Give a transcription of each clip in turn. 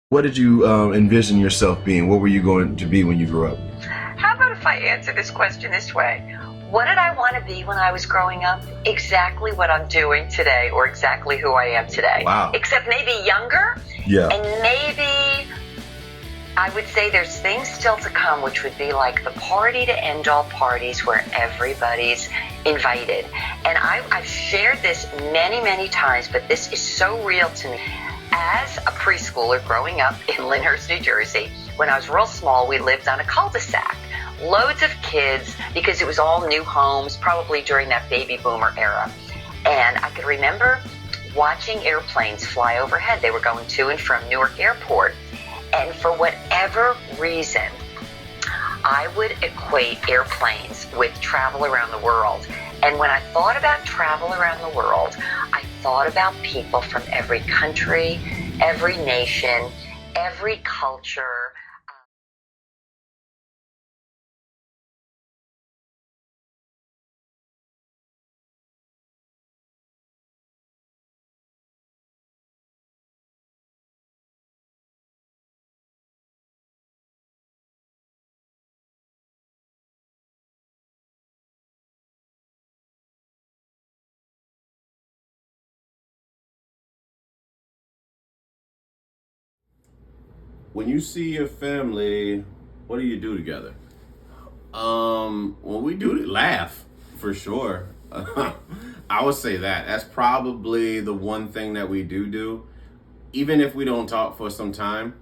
What did you envision yourself being? What were you going to be when you grew up? How about if I answer this question this way? What did I want to be when I was growing up? Exactly what I'm doing today, or exactly who I am today. Wow. Except maybe younger. Yeah. And maybe I would say there's things still to come, which would be like the party to end all parties where everybody's invited. And I've shared this many, many times, but this is so real to me. As a preschooler growing up in Lyndhurst, New Jersey, when I was real small, we lived on a cul-de-sac. Loads of kids, because it was all new homes, probably during that baby boomer era. And I could remember watching airplanes fly overhead. They were going to and from Newark Airport. And for whatever reason, I would equate airplanes with travel around the world. And when I thought about travel around the world, I thought about people from every country, every nation, every culture. When you see your family, what do you do together? Well, we do laugh for sure. I would say that that's probably the one thing that we do. Even if we don't talk for some time,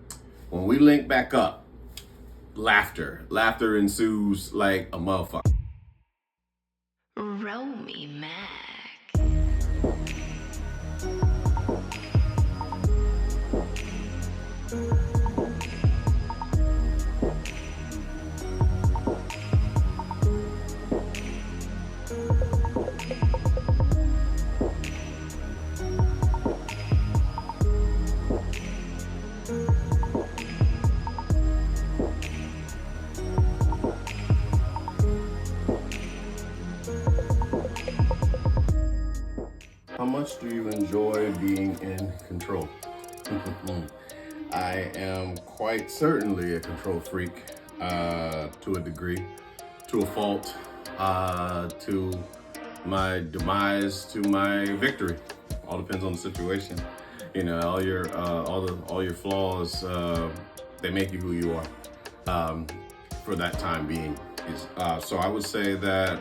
when we link back up, laughter ensues like a motherfucker. Roll me, Mac. How much do you enjoy being in control? I am quite certainly a control freak, to a degree, to a fault, to my demise, to my victory. All depends on the situation. You know, all your flaws, they make you who you are. For that time being, so I would say that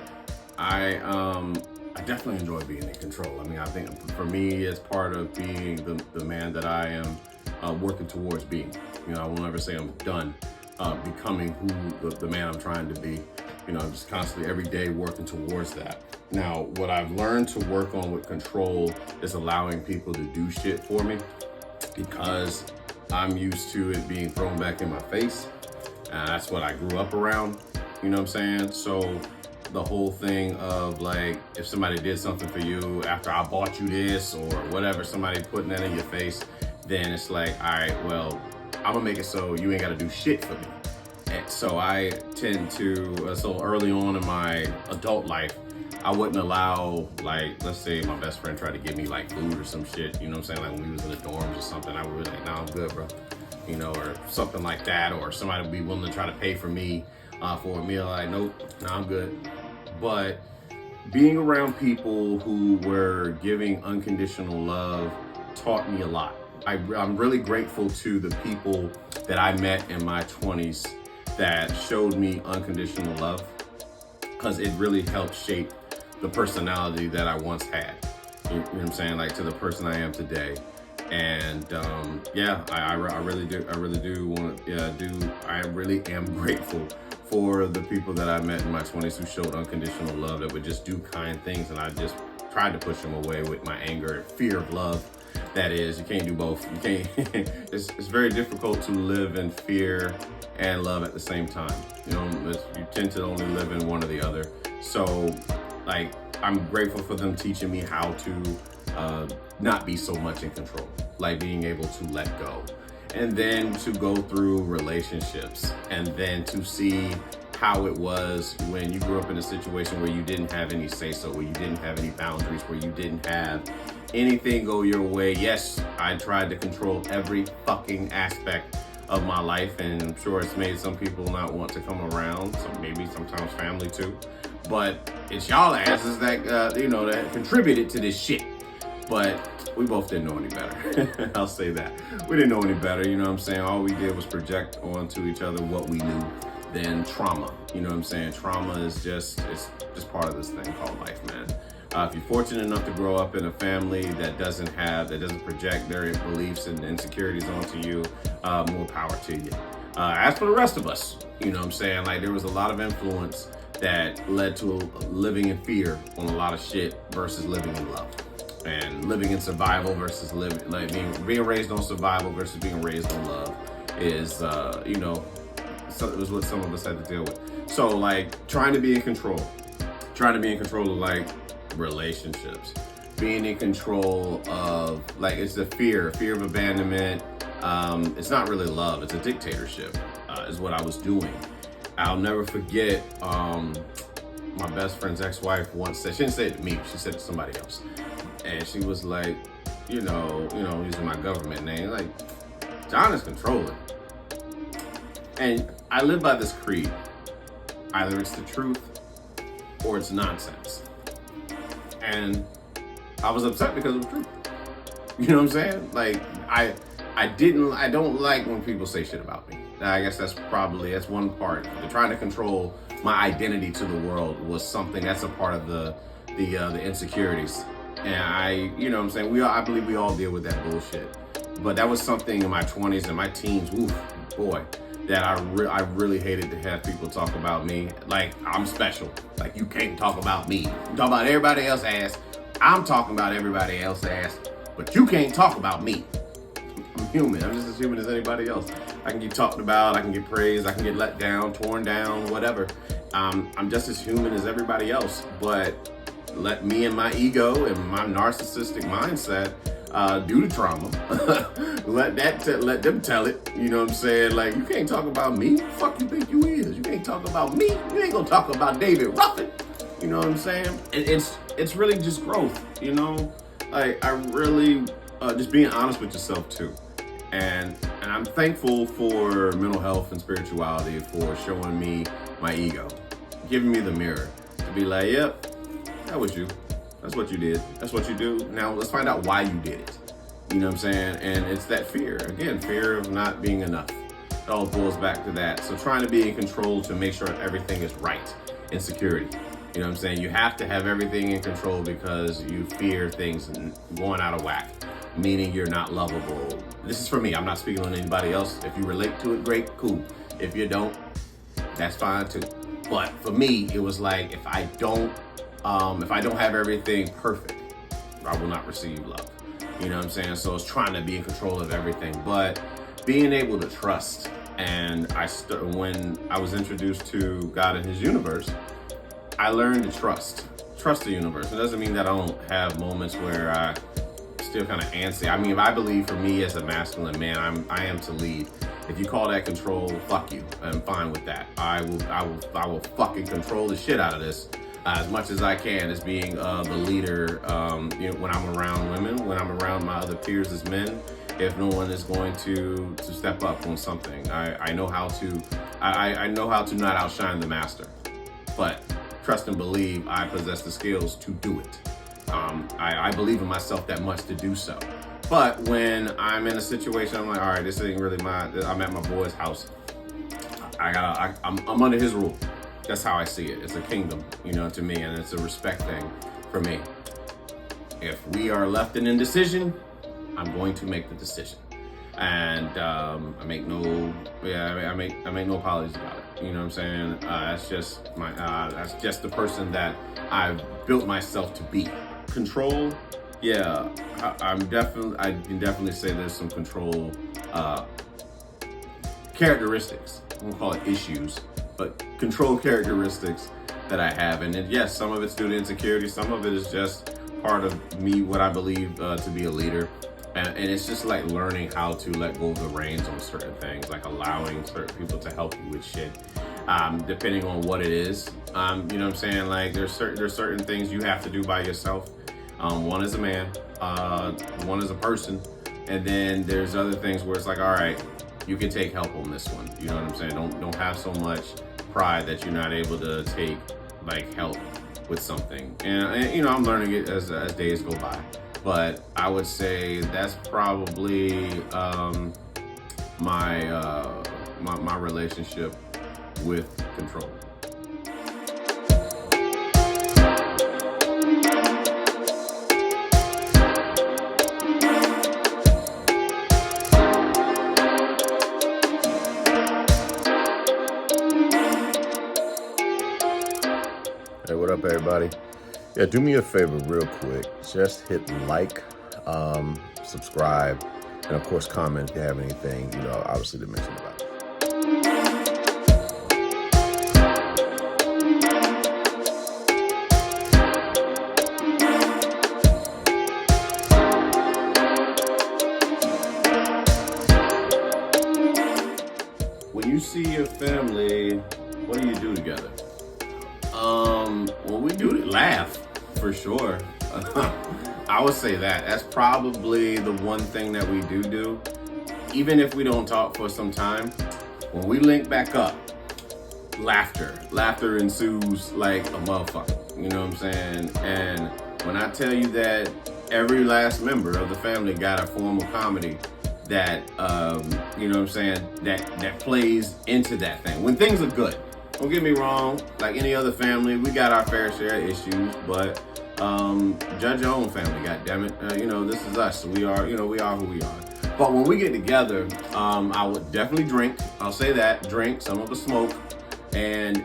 I definitely enjoy being in control. I mean, I think for me, it's part of being the man that I am working towards being. You know, I will never say I'm done becoming who the man I'm trying to be. You know, I'm just constantly every day working towards that. Now, what I've learned to work on with control is allowing people to do shit for me, because I'm used to it being thrown back in my face. That's what I grew up around. You know what I'm saying? So the whole thing of like, if somebody did something for you after I bought you this or whatever, somebody putting that in your face, then it's like, all right, well, I'm gonna make it so you ain't gotta do shit for me. And so I tend to, so early on in my adult life, I wouldn't allow, like, let's say my best friend tried to give me like food or some shit, you know what I'm saying? Like when we was in the dorms or something, I would be like, nah, I'm good, bro. You know, or something like that, or somebody would be willing to try to pay for me for a meal. Like, nope, nah, I'm good. But being around people who were giving unconditional love taught me a lot. I'm really grateful to the people that I met in my 20s that showed me unconditional love, because it really helped shape the personality that I once had. You know what I'm saying? Like, to the person I am today. And yeah, I really do. I really do want to I really am grateful for the people that I met in my 20s who showed unconditional love, that would just do kind things, and I just tried to push him away with my anger, fear of love. That is, you can't do both. You can't. It's very difficult to live in fear and love at the same time. You know, you tend to only live in one or the other. So, like, I'm grateful for them teaching me how to not be so much in control, like being able to let go, and then to go through relationships, and then to see how it was when you grew up in a situation where you didn't have any say-so, where you didn't have any boundaries, where you didn't have anything go your way. Yes, I tried to control every fucking aspect of my life, and I'm sure it's made some people not want to come around, so maybe sometimes family too. But it's y'all asses that, that contributed to this shit. But we both didn't know any better. I'll say that. We didn't know any better, you know what I'm saying? All we did was project onto each other what we knew. Then trauma, you know what I'm saying? Trauma is it's just part of this thing called life, man. If you're fortunate enough to grow up in a family that doesn't project their beliefs and insecurities onto you, more power to you. As for the rest of us, you know what I'm saying? Like, there was a lot of influence that led to living in fear on a lot of shit versus living in love. And living in survival versus being raised on survival versus being raised on love is, it was what some of us had to deal with. So, like, trying to be in control of, like, relationships, being in control of, like, it's the fear of abandonment. It's not really love, it's a dictatorship, is what I was doing. I'll never forget, my best friend's ex-wife once said, she didn't say it to me, she said it to somebody else. And she was like, using my government name, like, John is controlling. And I live by this creed. Either it's the truth or it's nonsense. And I was upset because it was true. You know what I'm saying? Like, I don't like when people say shit about me. I guess that's one part. Trying to control my identity to the world was something that's a part of the insecurities. And you know what I'm saying? I believe we all deal with that bullshit. But that was something in my 20s and my teens, boy, that I really hated to have people talk about me. Like, I'm special. Like, you can't talk about me. You talk about everybody else's ass. I'm talking about everybody else's ass. But you can't talk about me. I'm human. I'm just as human as anybody else. I can get talked about, I can get praised, I can get let down, torn down, whatever. I'm just as human as everybody else. But let me and my ego and my narcissistic mindset due to trauma, let them tell it. You know what I'm saying? Like, you can't talk about me. Who the fuck you think you is? You can't talk about me. You ain't gonna talk about David Ruffin. You know what I'm saying? And it's really just growth. You know, like, I really just being honest with yourself too. And I'm thankful for mental health and spirituality for showing me my ego, giving me the mirror to be like, yep, that was you. That's what you did. That's what you do. Now let's find out why you did it. You know what I'm saying? And it's that fear. Again, fear of not being enough. It all boils back to that. So trying to be in control to make sure everything is right. Insecurity. You know what I'm saying? You have to have everything in control because you fear things going out of whack. Meaning you're not lovable. This is for me. I'm not speaking on anybody else. If you relate to it, great, cool. If you don't, that's fine too. But for me, it was like, if I don't have everything perfect, I will not receive love. You know what I'm saying? So it's trying to be in control of everything, but being able to trust. And when I was introduced to God and His universe, I learned to trust the universe. It doesn't mean that I don't have moments where I still kind of antsy. I mean, I believe for me as a masculine man, I am to lead. If you call that control, fuck you. I'm fine with that. I will fucking control the shit out of this as much as I can as being the leader. When I'm around women, when I'm around my other peers as men, if no one is going to step up on something, I know how to. I know how to not outshine the master, but trust and believe I possess the skills to do it. I believe in myself that much to do so. But when I'm in a situation, I'm like, all right, this ain't really I'm at my boy's house. I'm under his rule. That's how I see it. It's a kingdom, to me, and it's a respect thing for me. If we are left in indecision, I'm going to make the decision, and I make no apologies about it. You know what I'm saying? That's just the person that I've built myself to be. Control, yeah, I can definitely say there's some control characteristics. I won't call it issues, but control characteristics that I have. And yes, some of it's due to insecurity. Some of it is just part of me, what I believe to be a leader. And it's just like learning how to let go of the reins on certain things, like allowing certain people to help you with shit, depending on what it is. You know what I'm saying? Like there's certain things you have to do by yourself. One is a man, one is a person, and then there's other things where it's like, all right, you can take help on this one. You know what I'm saying? Don't have so much pride that you're not able to take like help with something. And you know, I'm learning it as days go by. But I would say that's probably my relationship with control. Hey, what up, everybody? Yeah, do me a favor real quick. Just hit like, subscribe, and of course comment if you have anything, you know, obviously to mention about it. When you see your family, what do you do together? Well, we do laugh for sure. I would say that's probably the one thing that we do. Even if we don't talk for some time, when we link back up, laughter ensues like a motherfucker. You know what I'm saying? And when I tell you that every last member of the family got a form of comedy that, you know what I'm saying, that plays into that thing. When things are good. Don't get me wrong, like any other family, we got our fair share of issues, but judge your own family, goddammit. You know, this is us. We are who we are. But when we get together, I would definitely drink. I'll say that, drink. Some of us smoke. And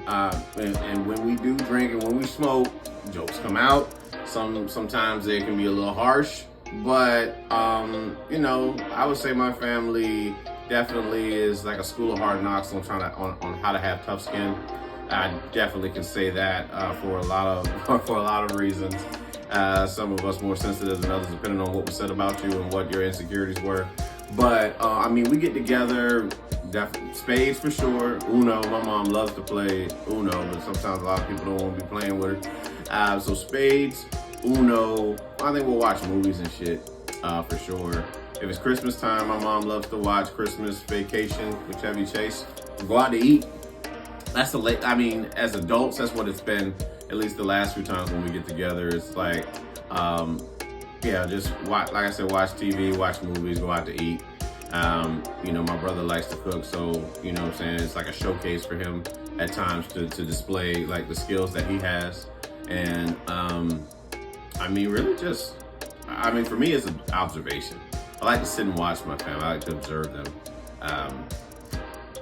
when we do drink and when we smoke, jokes come out. Sometimes they can be a little harsh, but you know, I would say my family definitely is like a school of hard knocks on how to have tough skin. I definitely can say that for a lot of reasons. Some of us more sensitive than others, depending on what was said about you and what your insecurities were. But I mean, we get together, spades for sure. Uno, my mom loves to play Uno, but sometimes a lot of people don't want to be playing with her. So spades, Uno. I think we'll watch movies and shit for sure. If it's Christmas time, my mom loves to watch Christmas Vacation with Chevy Chase. Go out to eat. That's as adults, that's what it's been. At least the last few times when we get together, it's like, just watch, like I said, watch TV, watch movies, go out to eat. You know, my brother likes to cook, so you know what I'm saying, it's like a showcase for him at times to display like the skills that he has. And I mean, really just, for me, it's an observation. I like to sit and watch my family. I like to observe them.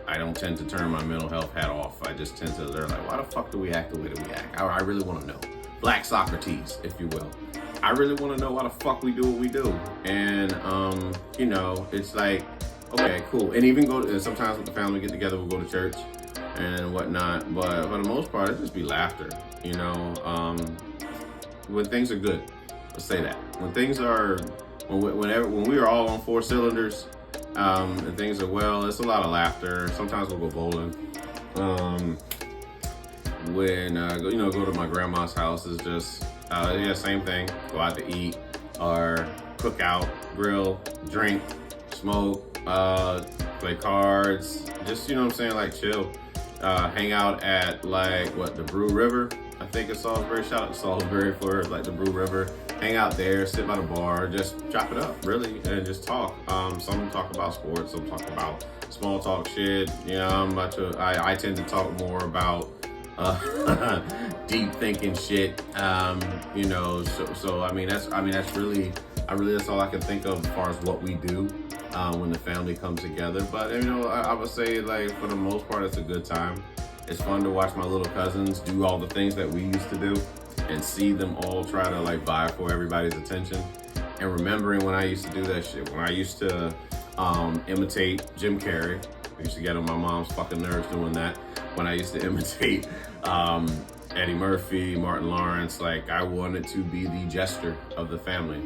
I don't tend to turn my mental health hat off. I just tend to learn, like, why the fuck do we act the way that we act? I really want to know. Black Socrates, if you will. I really want to know why the fuck we do what we do. And, you know, it's like, okay, cool. And even sometimes with the family get together, we'll go to church and whatnot. But for the most part, it just be laughter, you know. When things are good, let's say that. When we are all on four cylinders, and things are well, it's a lot of laughter. Sometimes we'll go bowling. Go to my grandma's house is just, same thing. Go out to eat or cook out, grill, drink, smoke, play cards. Just, you know what I'm saying, like chill. Hang out at the Brew River. I think it's Salisbury. Shout out to Salisbury for like the Brew River. Hang out there, sit by the bar, just chop it up, really, and just talk. Some talk about sports, some talk about small talk shit. You know, I tend to talk more about deep thinking shit. You know, so that's really that's all I can think of as far as what we do when the family comes together. But you know, I would say like for the most part, it's a good time. It's fun to watch my little cousins do all the things that we used to do. and see them all try to like vie for everybody's attention. And remembering when I used to do that shit, when I used to imitate Jim Carrey. I used to get on my mom's fucking nerves doing that. When I used to imitate Eddie Murphy, Martin Lawrence, like I wanted to be the jester of the family.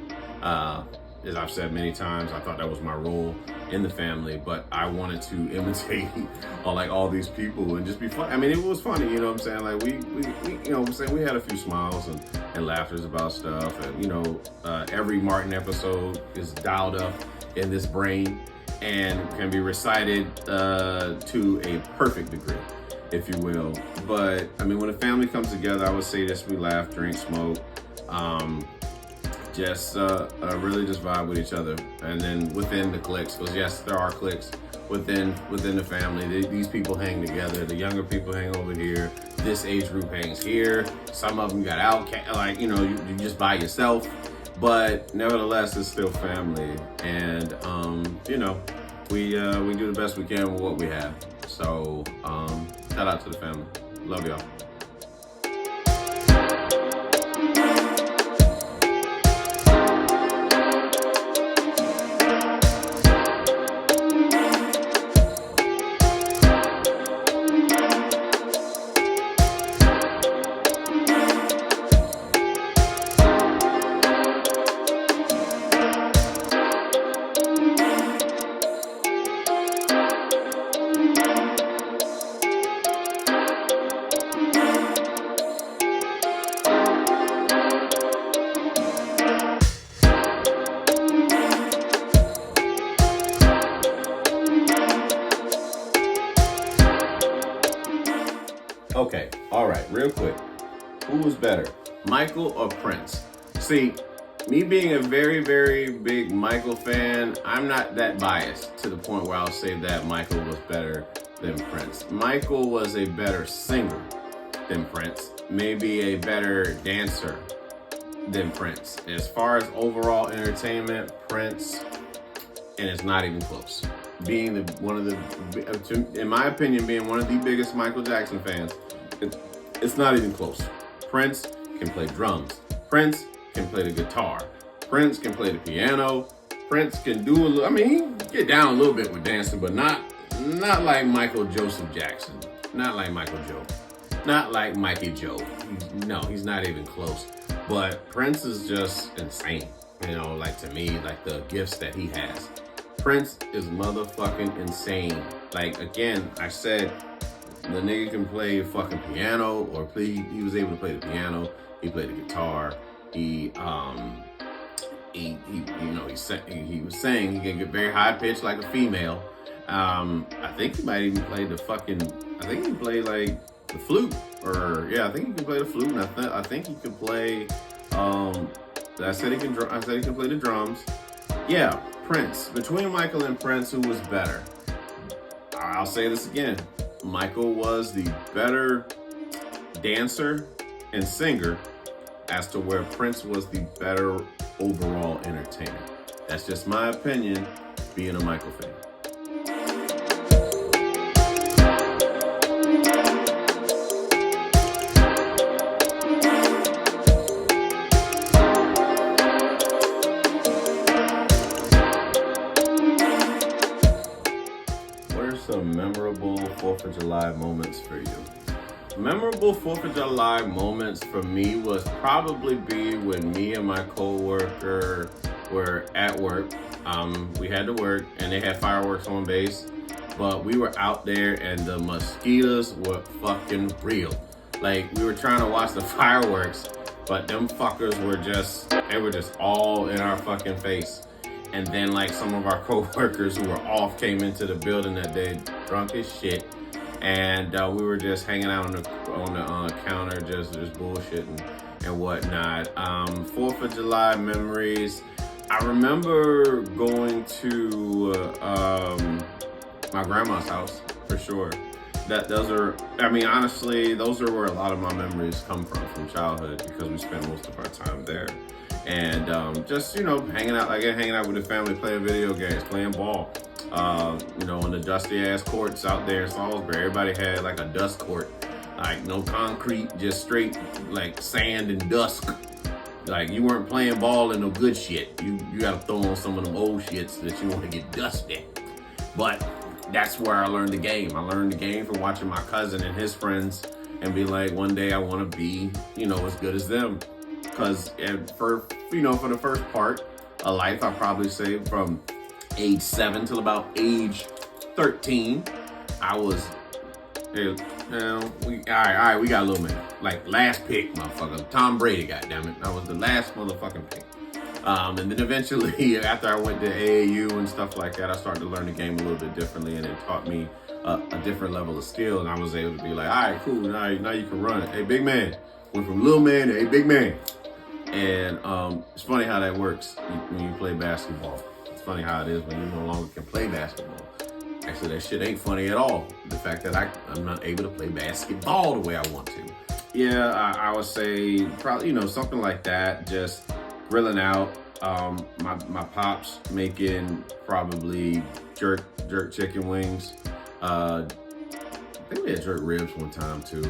As I've said many times, I thought that was my role in the family, but I wanted to imitate all these people and just be fun. I mean, it was funny, you know what I'm saying? Like we you know what I'm saying, we had a few smiles and laughters about stuff, and you know, every Martin episode is dialed up in this brain and can be recited to a perfect degree, if you will. But I mean, when a family comes together, I would say this: we laugh, drink, smoke, really just vibe with each other. And then within the cliques, because yes, there are cliques within the family. These people hang together. The younger people hang over here. This age group hangs here. Some of them got out, like, you know, you just by yourself. But nevertheless, it's still family. And, you know, we do the best we can with what we have. So, shout out to the family. Love y'all. Okay, all right, real quick. Who was better, Michael or Prince? See, me being a very, very big Michael fan, I'm not that biased to the point where I'll say that Michael was better than Prince. Michael was a better singer than Prince, maybe a better dancer than Prince. As far as overall entertainment, Prince, and it's not even close. Being in my opinion, being one of the biggest Michael Jackson fans, it's not even close. Prince can play drums. Prince can play the guitar. Prince can play the piano. Prince can do a little, I mean, he can get down a little bit with dancing, but not like Michael Joseph Jackson. Not like Michael Joe. Not like Mikey Joe. He's not even close. But Prince is just insane. You know, like to me, like the gifts that he has. Prince is motherfucking insane. Like, again, I said, the nigga can play fucking piano, or he was able to play the piano. He played the guitar. He was saying he can get very high pitched like a female. I think he might even play I think he played like the flute, I think he can play the flute, and I think he could play, I said he can play the drums. Yeah, Prince. Between Michael and Prince, who was better? I'll say this again. Michael was the better dancer and singer, as to where Prince was the better overall entertainer. That's just my opinion, being a Michael fan. Some memorable 4th of July moments for you. Memorable 4th of July moments for me was probably be when me and my co-worker were at work. We had to work and they had fireworks on base, but we were out there and the mosquitoes were fucking real. Like, we were trying to watch the fireworks, but them fuckers were just all in our fucking face. And then, like, some of our co-workers who were off came into the building that day drunk as shit, and we were just hanging out on the counter, just bullshitting and whatnot. 4th of July memories. I remember going to my grandma's house for sure. Honestly, those are where a lot of my memories come from childhood, because we spent most of our time there. And just, you know, hanging out with the family, playing video games, playing ball. You know, on the dusty ass courts out there in Salisbury. Everybody had like a dust court Like no concrete, just straight like sand and dust. Like you weren't playing ball in no good shit. You gotta throw on some of them old shits that you want to get dusty. But that's where I learned the game. I learned the game from watching my cousin and his friends and be like, one day I want to be, as good as them. Because for the first part of life, I probably say from age 7 till about age 13, I was, all right, we got a little minute. Like last pick, motherfucker. Tom Brady, goddammit. That was the last motherfucking pick. And then eventually, after I went to AAU and stuff like that, I started to learn the game a little bit differently, and it taught me a different level of skill. And I was able to be like, all right, cool, now you can run it. Hey, big man. Went from little man to hey, big man. And it's funny how that works when you play basketball. It's funny how it is when you no longer can play basketball. Actually, that shit ain't funny at all. The fact that I'm not able to play basketball the way I want to. Yeah, I would say probably, something like that. Just grilling out. My pops making probably jerk chicken wings. I think we had jerk ribs one time too.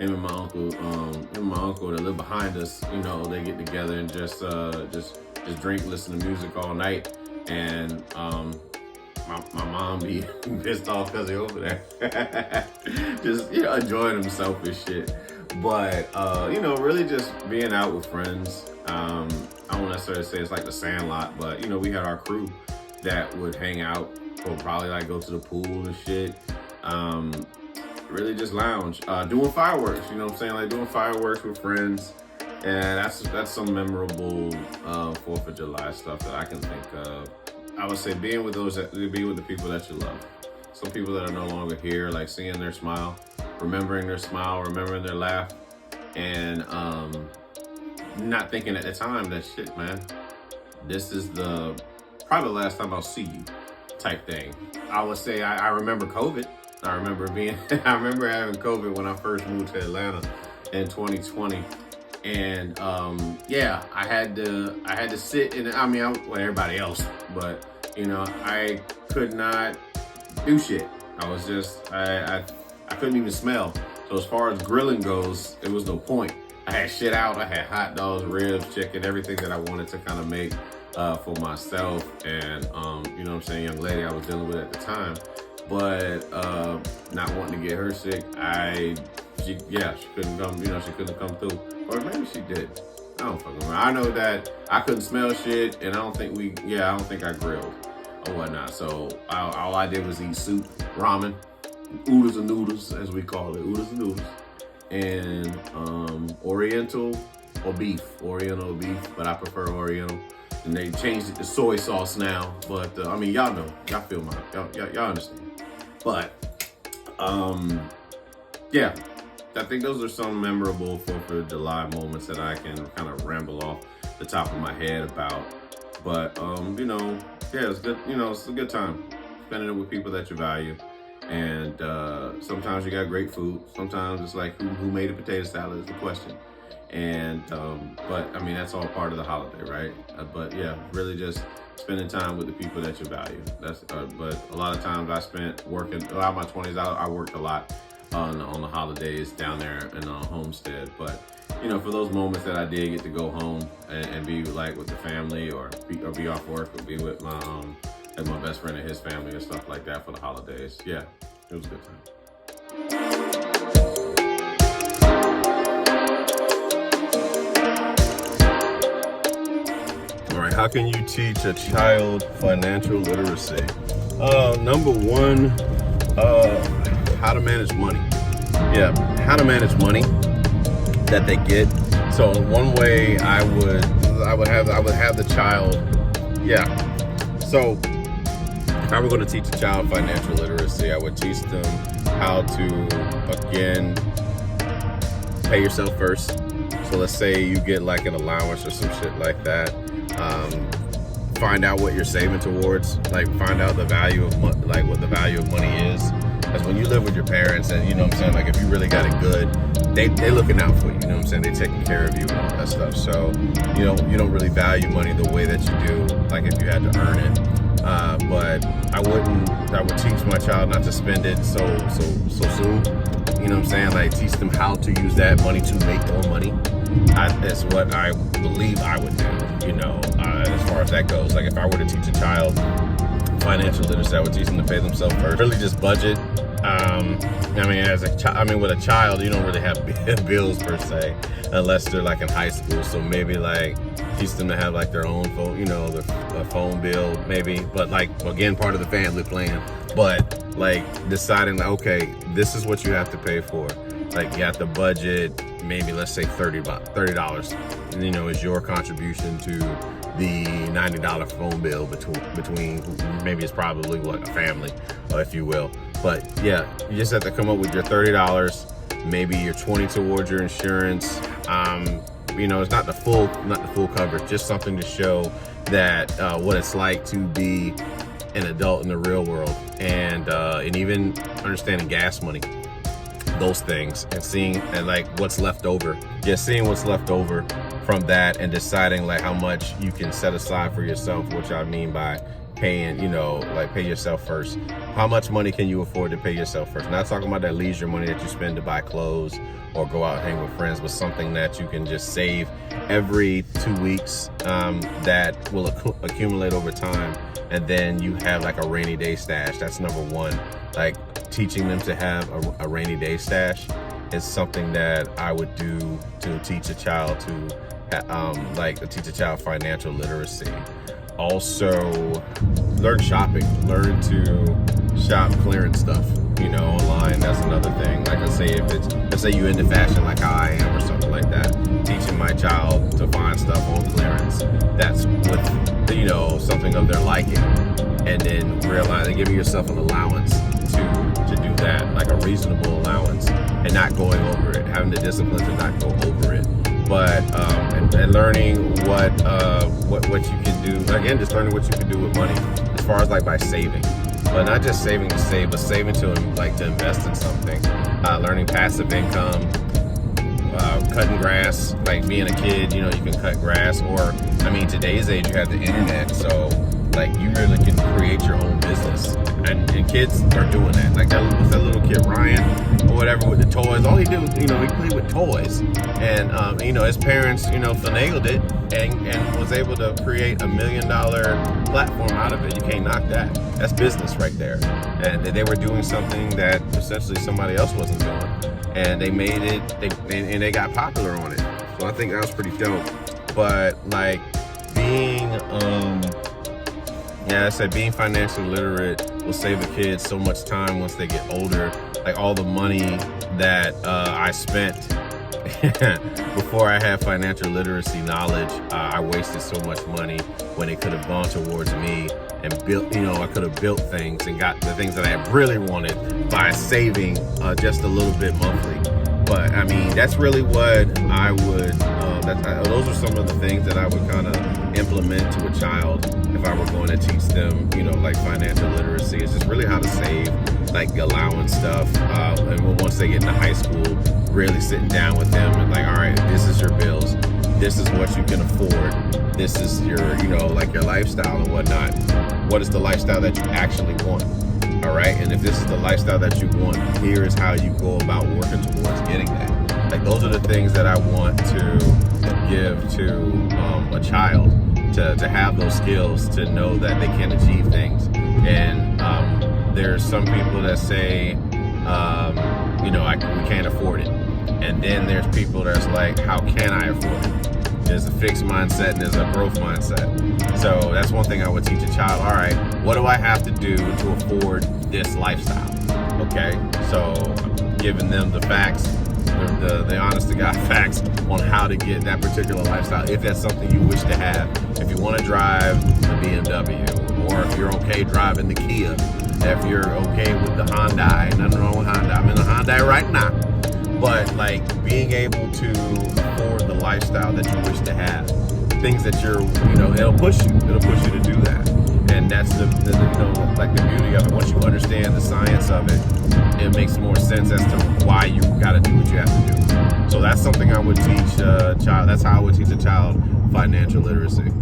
Him and my uncle that live behind us, they get together and just drink, listen to music all night. And my mom be pissed off because he over there. Just, enjoying himself and shit. But, really just being out with friends. I won't necessarily say it's like the Sandlot, but, we had our crew that would hang out or probably like go to the pool and shit. Really just lounge. Doing fireworks, like doing fireworks with friends. And that's some memorable 4th of July stuff that I can think of. I would say be with the people that you love. Some people that are no longer here, like seeing their smile, remembering their smile, remembering their laugh, and not thinking at the time that shit, man, this is probably the last time I'll see you type thing. I would say I remember COVID. I remember having COVID when I first moved to Atlanta in 2020. And I had to sit in. Everybody else, but I could not do shit. I was just I couldn't even smell. So as far as grilling goes, it was no point. I had shit out. I had hot dogs, ribs, chicken, everything that I wanted to kind of make for myself. And young lady I was dealing with at the time, but not wanting to get her sick. She couldn't come. She couldn't come through. Or maybe she did. I don't fucking remember. I know that I couldn't smell shit, and I don't think I grilled or whatnot. So all I did was eat soup, ramen, oodles and noodles, as we call it, oodles and noodles, and Oriental or beef, but I prefer Oriental. And they changed it to soy sauce now, but y'all know, y'all feel y'all understand. But I think those are some memorable 4th of July moments that I can kind of ramble off the top of my head about. But, it's good. It's a good time spending it with people that you value. And sometimes you got great food. Sometimes it's like who made a potato salad is the question. And, but that's all part of the holiday, right? But yeah, really just spending time with the people that you value. That's, but a lot of times I spent working, a lot of my 20s, I worked a lot on the holidays down there in Homestead. But for those moments that I did get to go home and be like with the family or be off work or be with my best friend and his family and stuff like that for the holidays, yeah, it was a good time. All right, how can you teach a child financial literacy? Number one, how to manage money. Yeah, how to manage money that they get. So one way I would have the child. Yeah. So if I were going to teach a child financial literacy, I would teach them how to, again, pay yourself first. So let's say you get like an allowance or some shit like that. Find out what you're saving towards. Like find out the value of what the value of money is. Because when you live with your parents and, like if you really got it good, they looking out for you, They're taking care of you and all that stuff. So, you don't really value money the way that you do, like if you had to earn it. But I would teach my child not to spend it so soon. you know what I'm saying? Like teach them how to use that money to make more money. That's what I believe I would do, you know, as far as that goes. Like if I were to teach a child financial literacy, I would teach them to pay themselves first. Really just budget. I mean, with a child, you don't really have bills per se, unless they're like in high school. So maybe like teach them to have like their own phone, you know, the phone bill maybe. But like, again, part of the family plan. But like deciding like, okay, this is what you have to pay for. Like you have to budget maybe, let's say $30, you know, is your contribution to the $90 phone bill between maybe it's probably what a family, if you will. But yeah, you just have to come up with your $30, maybe your 20 towards your insurance. You know, it's not the full coverage, just something to show that what it's like to be an adult in the real world, and even understanding gas money, those things, and seeing and like what's left over. Just seeing what's left over from that and deciding like how much you can set aside for yourself, which I mean by paying, you know, like pay yourself first. How much money can you afford to pay yourself first? Not talking about that leisure money that you spend to buy clothes or go out and hang with friends, but something that you can just save every 2 weeks that will accumulate over time. And then you have like a rainy day stash. That's number one. Like teaching them to have a rainy day stash is something that I would do to teach a child teach a child financial literacy. Also, learn shopping. Learn to shop clearance stuff, you know, online. That's another thing. Like let's say you into fashion like how I am or something like that. Teaching my child to find stuff on clearance that's with, you know, something of their liking, and then realizing giving yourself an allowance to do that, like a reasonable allowance, and not going over it, having the discipline to not go over it. But and learning what you can do. Again, just learning what you can do with money, as far as like by saving, but not just saving to save, but saving to invest in something. Learning passive income, cutting grass. Like being a kid, you know, you can cut grass. Or I mean, today's age, you have the internet, so like you really can create your own business, and kids are doing that. Like that little kid Ryan or whatever with the toys. All he did was, you know, he played with toys, and you know, his parents, you know, finagled it and was able to create $1 million platform out of it. You can't knock that. That's business right there. And they were doing something that essentially somebody else wasn't doing, and they made it. And they got popular on it. So I think that was pretty dope. But like being I said being financially literate will save the kids so much time once they get older. Like all the money that I spent before I had financial literacy knowledge, I wasted so much money when it could have gone towards me and built, you know, I could have built things and got the things that I really wanted by saving just a little bit monthly. But I mean, that's really what I would, those are some of the things that I would kind of implement to a child if I were going to teach them, you know, like financial literacy. It's just really how to save, like allowance stuff. And once they get into high school, really sitting down with them and like, all right, this is your bills. This is what you can afford. This is your, you know, like your lifestyle and whatnot. What is the lifestyle that you actually want? All right. And if this is the lifestyle that you want, here is how you go about working towards getting that. Like those are the things that I want to give to a child, to have those skills, to know that they can achieve things. And there's some people that say, you know, we can't afford it. And then there's people that's like, how can I afford it? There's a fixed mindset and there's a growth mindset. So that's one thing I would teach a child. All right, what do I have to do to afford this lifestyle? Okay, so giving them the facts, the honest to God facts on how to get that particular lifestyle, if that's something you wish to have. If you want to drive the BMW, or if you're okay driving the Kia, if you're okay with the Hyundai, nothing wrong with Hyundai. I'm in the Hyundai right now. But like being able to afford the lifestyle that you wish to have, things that you're, you know, it'll push you to do that. And that's the you know, like the beauty of it. Once you understand the science of it, it makes more sense as to why you got to do what you have to do. So that's something I would teach a child. That's how I would teach a child financial literacy.